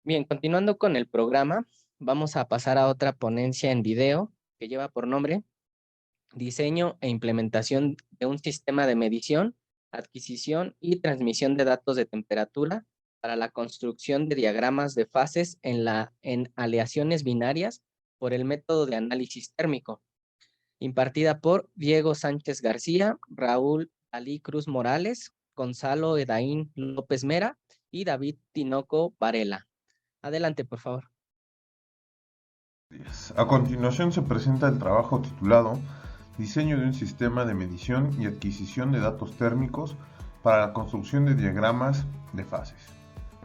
Bien, continuando con el programa, vamos a pasar a otra ponencia en video que lleva por nombre Diseño e implementación de un sistema de medición, adquisición y transmisión de datos de temperatura para la construcción de diagramas de fases en aleaciones binarias por el método de análisis térmico, impartida por Diego Sánchez García, Raúl Ali Cruz Morales, Gonzalo Edaín López Mera y David Tinoco Varela. Adelante, por favor. A continuación se presenta el trabajo titulado Diseño de un sistema de medición y adquisición de datos térmicos para la construcción de diagramas de fases.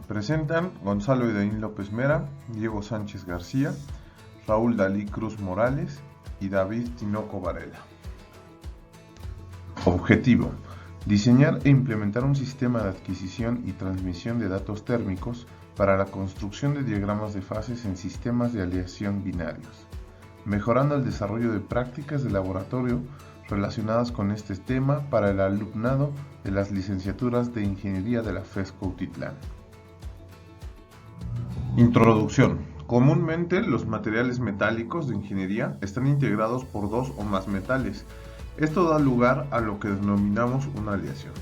Presentan Gonzalo Edaín López Mera, Diego Sánchez García, Raúl Dalí Cruz Morales y David Tinoco Varela. Objetivo: diseñar e implementar un sistema de adquisición y transmisión de datos térmicos para la construcción de diagramas de fases en sistemas de aleación binarios, mejorando el desarrollo de prácticas de laboratorio relacionadas con este tema para el alumnado de las licenciaturas de Ingeniería de la FES Cuautitlán. Introducción. Comúnmente los materiales metálicos de ingeniería están integrados por dos o más metales. Esto da lugar a lo que denominamos una aleación.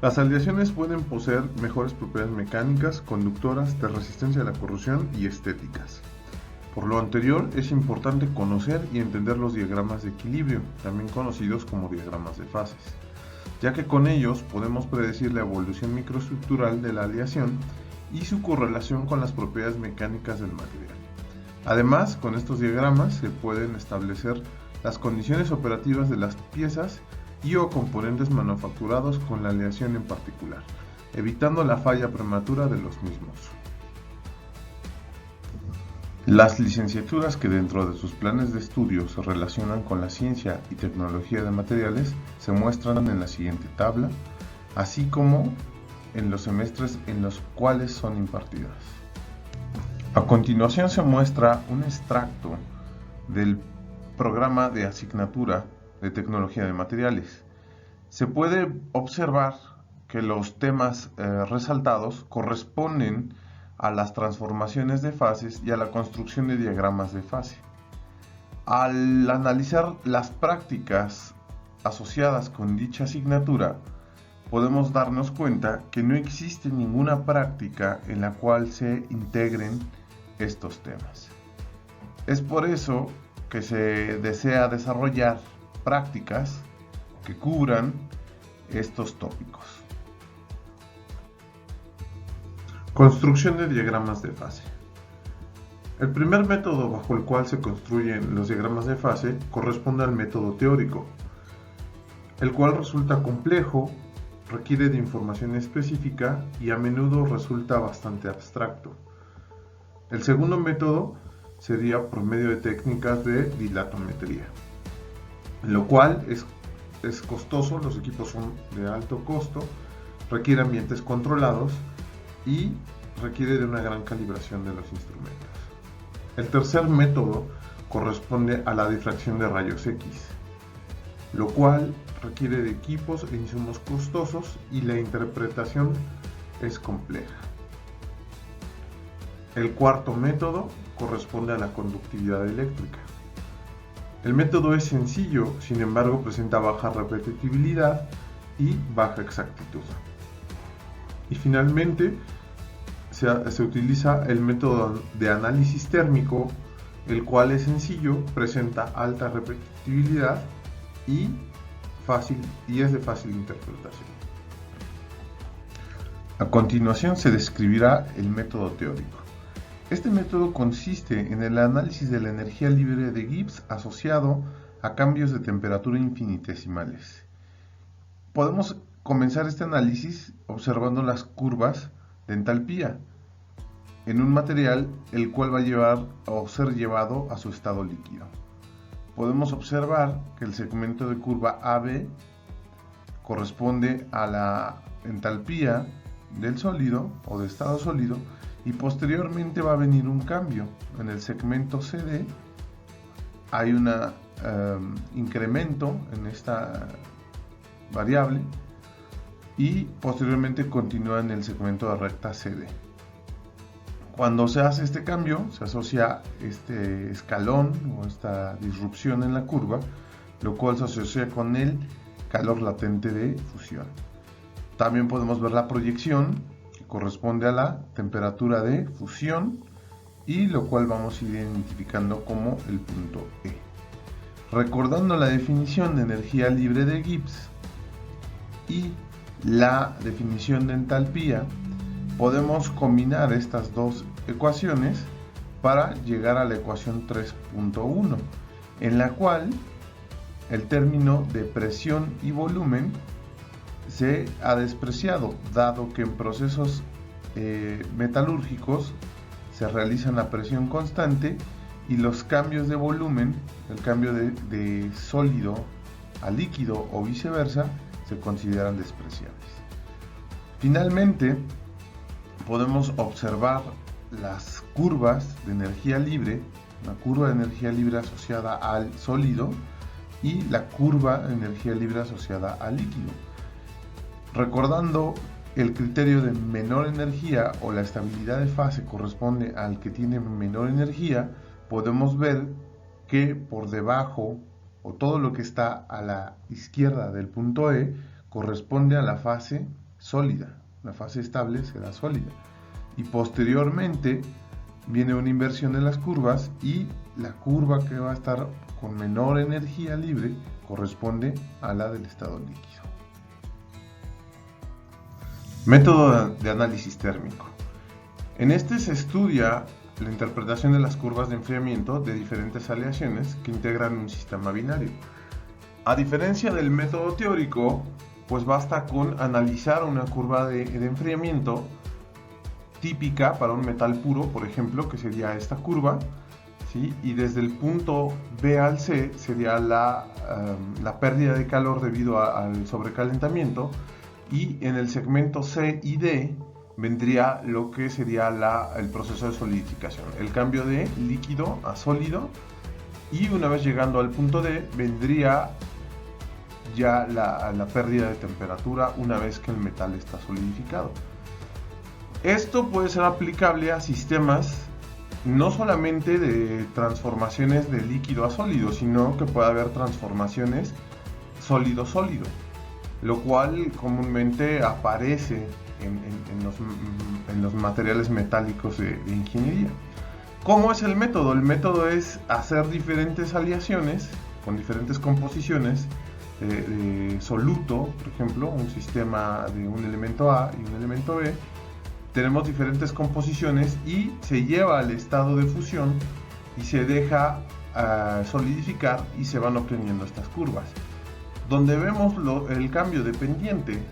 Las aleaciones pueden poseer mejores propiedades mecánicas, conductoras, de resistencia a la corrosión y estéticas. Por lo anterior, es importante conocer y entender los diagramas de equilibrio, también conocidos como diagramas de fases, ya que con ellos podemos predecir la evolución microestructural de la aleación y su correlación con las propiedades mecánicas del material. Además, con estos diagramas se pueden establecer las condiciones operativas de las piezas y o componentes manufacturados con la aleación en particular, evitando la falla prematura de los mismos. Las licenciaturas que dentro de sus planes de estudio se relacionan con la ciencia y tecnología de materiales se muestran en la siguiente tabla, así como en los semestres en los cuales son impartidas. A continuación se muestra un extracto del programa de asignatura de tecnología de materiales. Se puede observar que los temas resaltados corresponden a las transformaciones de fases y a la construcción de diagramas de fase. Al analizar las prácticas asociadas con dicha asignatura, podemos darnos cuenta que no existe ninguna práctica en la cual se integren estos temas. Es por eso que se desea desarrollar prácticas que cubran estos tópicos. Construcción de diagramas de fase. El primer método bajo el cual se construyen los diagramas de fase corresponde al método teórico, el cual resulta complejo, requiere de información específica y a menudo resulta bastante abstracto. El segundo método sería por medio de técnicas de dilatometría, lo cual es costoso, los equipos son de alto costo, requiere ambientes controlados y requiere de una gran calibración de los instrumentos. El tercer método corresponde a la difracción de rayos X, lo cual requiere de equipos e insumos costosos y la interpretación es compleja. El cuarto método corresponde a la conductividad eléctrica. El método es sencillo, sin embargo presenta baja repetitividad y baja exactitud. Y finalmente se utiliza el método de análisis térmico, el cual es sencillo, presenta alta repetitividad y es de fácil interpretación. A continuación se describirá el método teórico. Este método consiste en el análisis de la energía libre de Gibbs asociado a cambios de temperatura infinitesimales. Podemos comenzar este análisis observando las curvas de entalpía en un material el cual va a llevar o ser llevado a su estado líquido. Podemos observar que el segmento de curva AB corresponde a la entalpía del sólido o de estado sólido y posteriormente va a venir un cambio. En el segmento CD hay un incremento en esta variable y posteriormente continúa en el segmento de recta CD. Cuando se hace este cambio, se asocia este escalón o esta disrupción en la curva, lo cual se asocia con el calor latente de fusión. También podemos ver la proyección, que corresponde a la temperatura de fusión, y lo cual vamos a ir identificando como el punto E. Recordando la definición de energía libre de Gibbs y la definición de entalpía, podemos combinar estas dos ecuaciones para llegar a la ecuación 3.1, en la cual el término de presión y volumen se ha despreciado, dado que en procesos metalúrgicos se realizan a presión constante y los cambios de volumen, el cambio de sólido a líquido o viceversa, se consideran despreciables. Finalmente, podemos observar las curvas de energía libre, la curva de energía libre asociada al sólido y la curva de energía libre asociada al líquido. Recordando el criterio de menor energía o la estabilidad de fase corresponde al que tiene menor energía, podemos ver que por debajo o todo lo que está a la izquierda del punto E corresponde a la fase sólida. La fase estable será sólida. Y posteriormente viene una inversión de las curvas y la curva que va a estar con menor energía libre corresponde a la del estado líquido. Método de análisis térmico. En este se estudia la interpretación de las curvas de enfriamiento de diferentes aleaciones que integran un sistema binario. A diferencia del método teórico, pues basta con analizar una curva de enfriamiento típica para un metal puro, por ejemplo, que sería esta curva, ¿sí? Y desde el punto B al C sería la pérdida de calor debido al sobrecalentamiento, y en el segmento C y D vendría lo que sería el proceso de solidificación, el cambio de líquido a sólido, y una vez llegando al punto D vendría ya la pérdida de temperatura una vez que el metal está solidificado. Esto puede ser aplicable a sistemas no solamente de transformaciones de líquido a sólido, sino que puede haber transformaciones sólido-sólido, lo cual comúnmente aparece en los materiales metálicos de ingeniería. ¿Cómo es el método? El método es hacer diferentes aleaciones con diferentes composiciones de soluto, por ejemplo, un sistema de un elemento A y un elemento B. Tenemos diferentes composiciones y se lleva al estado de fusión y se deja solidificar y se van obteniendo estas curvas, donde vemos el cambio de pendiente.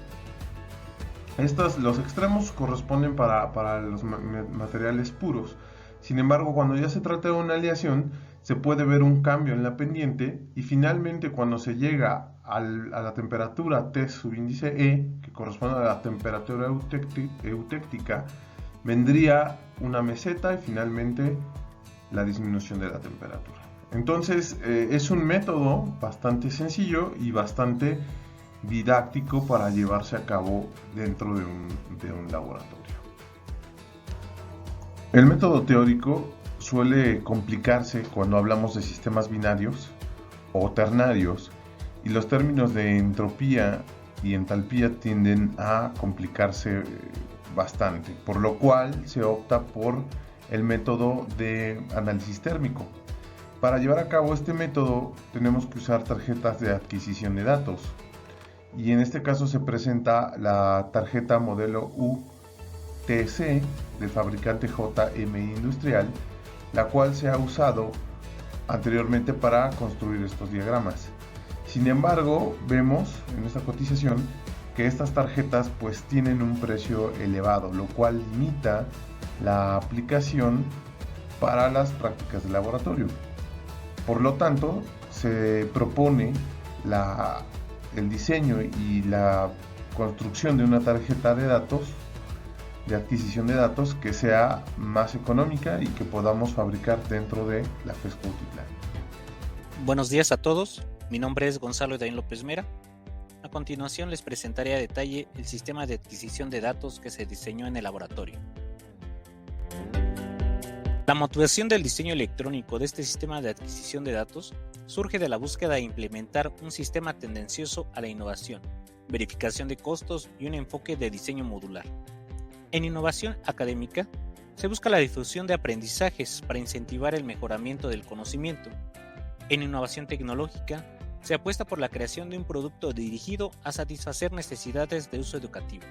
Los extremos corresponden para los materiales puros. Sin embargo, cuando ya se trata de una aleación, se puede ver un cambio en la pendiente, y finalmente cuando se llega a la temperatura T subíndice E, que corresponde a la temperatura eutéctica, vendría una meseta y finalmente la disminución de la temperatura. Entonces es un método bastante sencillo y bastante didáctico para llevarse a cabo dentro de un laboratorio. El método teórico suele complicarse cuando hablamos de sistemas binarios o ternarios, y los términos de entropía y entalpía tienden a complicarse bastante, por lo cual se opta por el método de análisis térmico. Para llevar a cabo este método tenemos que usar tarjetas de adquisición de datos, y en este caso se presenta la tarjeta modelo UTC del fabricante JMI Industrial, la cual se ha usado anteriormente para construir estos diagramas. Sin embargo, vemos en esta cotización que estas tarjetas pues tienen un precio elevado, lo cual limita la aplicación para las prácticas de laboratorio. Por lo tanto, se propone el diseño y la construcción de una tarjeta de datos, de adquisición de datos, que sea más económica y que podamos fabricar dentro de la FES Cuautitlán. Buenos días a todos, mi nombre es Gonzalo Edaín López Mera. A continuación les presentaré a detalle el sistema de adquisición de datos que se diseñó en el laboratorio. La motivación del diseño electrónico de este sistema de adquisición de datos surge de la búsqueda de implementar un sistema tendencioso a la innovación, verificación de costos y un enfoque de diseño modular. En innovación académica, se busca la difusión de aprendizajes para incentivar el mejoramiento del conocimiento. En innovación tecnológica, se apuesta por la creación de un producto dirigido a satisfacer necesidades de uso educativo.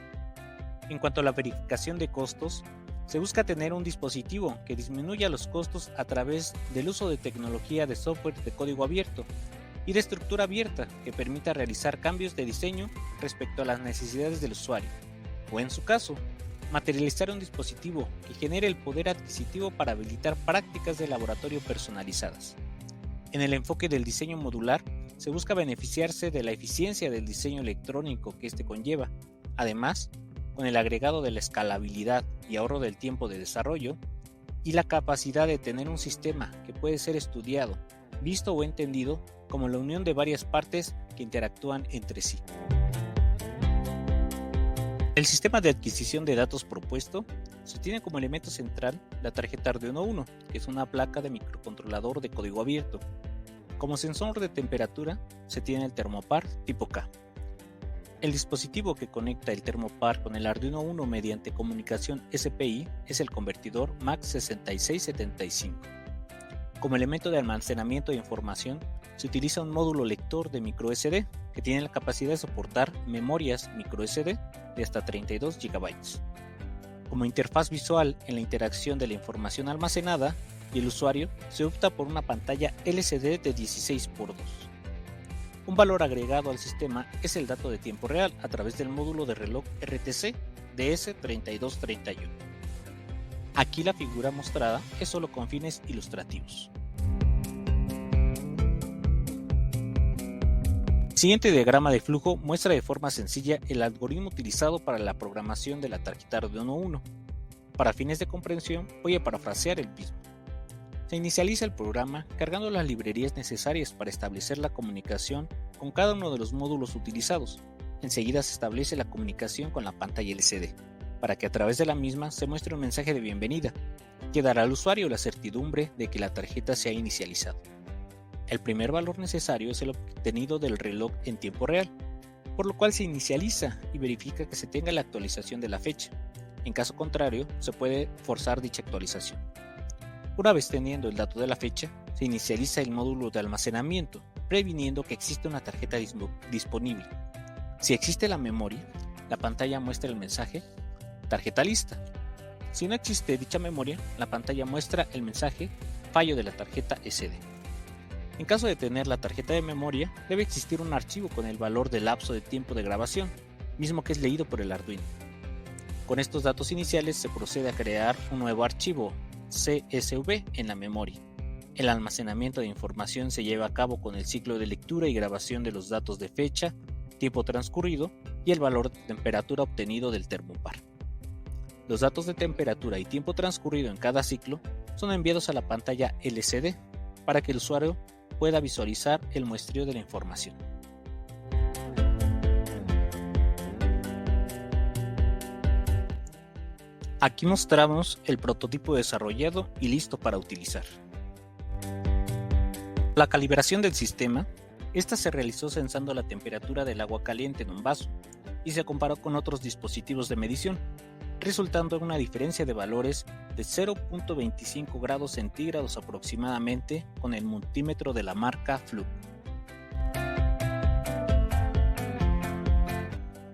En cuanto a la verificación de costos, se busca tener un dispositivo que disminuya los costos a través del uso de tecnología de software de código abierto y de estructura abierta que permita realizar cambios de diseño respecto a las necesidades del usuario, o en su caso, materializar un dispositivo que genere el poder adquisitivo para habilitar prácticas de laboratorio personalizadas. En el enfoque del diseño modular, se busca beneficiarse de la eficiencia del diseño electrónico que éste conlleva. Además, con el agregado de la escalabilidad y ahorro del tiempo de desarrollo, y la capacidad de tener un sistema que puede ser estudiado, visto o entendido como la unión de varias partes que interactúan entre sí. El sistema de adquisición de datos propuesto se tiene como elemento central la tarjeta Arduino Uno, que es una placa de microcontrolador de código abierto. Como sensor de temperatura se tiene el Thermopar tipo K. El dispositivo que conecta el Thermopar con el Arduino Uno mediante comunicación SPI es el convertidor MAX6675. Como elemento de almacenamiento de información, se utiliza un módulo lector de microSD que tiene la capacidad de soportar memorias microSD de hasta 32 GB. Como interfaz visual en la interacción de la información almacenada y el usuario, se opta por una pantalla LCD de 16:2. Un valor agregado al sistema es el dato de tiempo real a través del módulo de reloj RTC DS3231. Aquí la figura mostrada es solo con fines ilustrativos. El siguiente diagrama de flujo muestra de forma sencilla el algoritmo utilizado para la programación de la tarjeta Arduino Uno. Para fines de comprensión, voy a parafrasear el mismo. Se inicializa el programa cargando las librerías necesarias para establecer la comunicación con cada uno de los módulos utilizados. Enseguida se establece la comunicación con la pantalla LCD, para que a través de la misma se muestre un mensaje de bienvenida, que dará al usuario la certidumbre de que la tarjeta se ha inicializado. El primer valor necesario es el obtenido del reloj en tiempo real, por lo cual se inicializa y verifica que se tenga la actualización de la fecha. En caso contrario, se puede forzar dicha actualización. Una vez teniendo el dato de la fecha, se inicializa el módulo de almacenamiento, previniendo que existe una tarjeta disponible. Si existe la memoria, la pantalla muestra el mensaje tarjeta lista. Si no existe dicha memoria, la pantalla muestra el mensaje fallo de la tarjeta SD. En caso de tener la tarjeta de memoria, debe existir un archivo con el valor del lapso de tiempo de grabación, mismo que es leído por el Arduino. Con estos datos iniciales se procede a crear un nuevo archivo CSV en la memoria. El almacenamiento de información se lleva a cabo con el ciclo de lectura y grabación de los datos de fecha, tiempo transcurrido y el valor de temperatura obtenido del Thermopar. Los datos de temperatura y tiempo transcurrido en cada ciclo son enviados a la pantalla LCD para que el usuario pueda visualizar el muestreo de la información. Aquí mostramos el prototipo desarrollado y listo para utilizar. La calibración del sistema, esta se realizó censando la temperatura del agua caliente en un vaso y se comparó con otros dispositivos de medición, resultando en una diferencia de valores de 0.25 grados centígrados aproximadamente con el multímetro de la marca Fluke.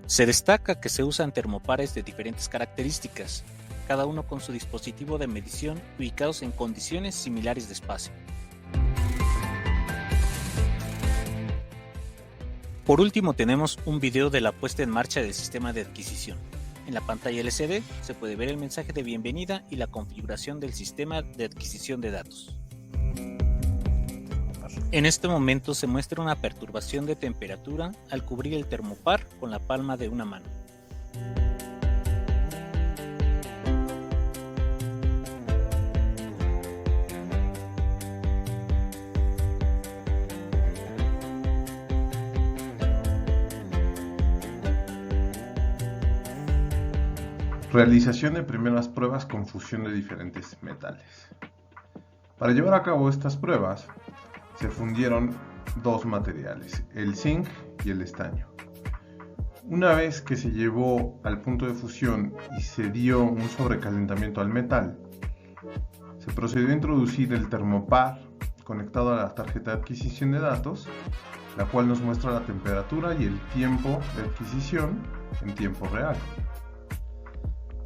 Se destaca que se usan termopares de diferentes características, cada uno con su dispositivo de medición ubicados en condiciones similares de espacio. Por último tenemos un video de la puesta en marcha del sistema de adquisición. En la pantalla LCD se puede ver el mensaje de bienvenida y la configuración del sistema de adquisición de datos. En este momento se muestra una perturbación de temperatura al cubrir el Thermopar con la palma de una mano. Realización de primeras pruebas con fusión de diferentes metales. Para llevar a cabo estas pruebas, se fundieron dos materiales, el zinc y el estaño. Una vez que se llevó al punto de fusión y se dio un sobrecalentamiento al metal, se procedió a introducir el termopar conectado a la tarjeta de adquisición de datos, la cual nos muestra la temperatura y el tiempo de adquisición en tiempo real.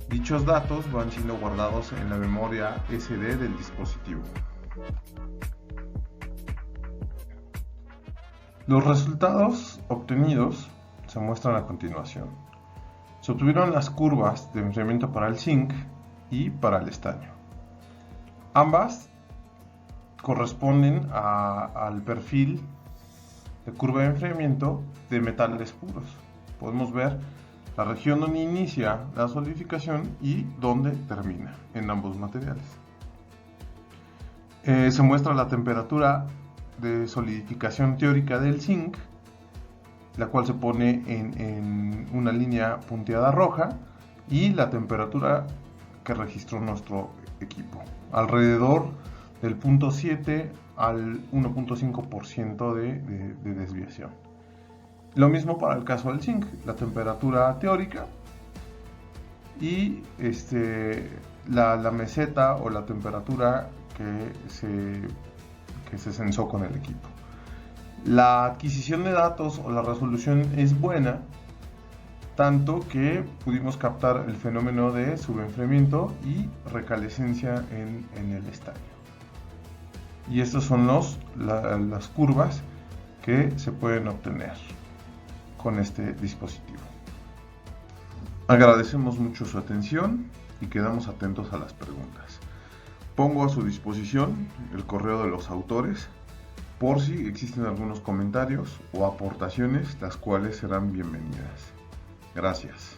Dichos datos van siendo guardados en la memoria SD del dispositivo. Los resultados obtenidos se muestran a continuación. Se obtuvieron las curvas de enfriamiento para el zinc y para el estaño. Ambas corresponden al perfil de curva de enfriamiento de metales puros. Podemos ver la región donde inicia la solidificación y donde termina en ambos materiales. Se muestra la temperatura de solidificación teórica del zinc, la cual se pone en una línea punteada roja, y la temperatura que registró nuestro equipo, alrededor del 0.7 al 1.5% de desviación. Lo mismo para el caso del zinc, la temperatura teórica y la meseta o la temperatura que se censó con el equipo. La adquisición de datos o la resolución es buena, tanto que pudimos captar el fenómeno de subenfriamiento y recalescencia en el estaño. Y estas son las curvas que se pueden obtener con este dispositivo. Agradecemos mucho su atención y quedamos atentos a las preguntas. Pongo a su disposición el correo de los autores por si existen algunos comentarios o aportaciones, las cuales serán bienvenidas. Gracias.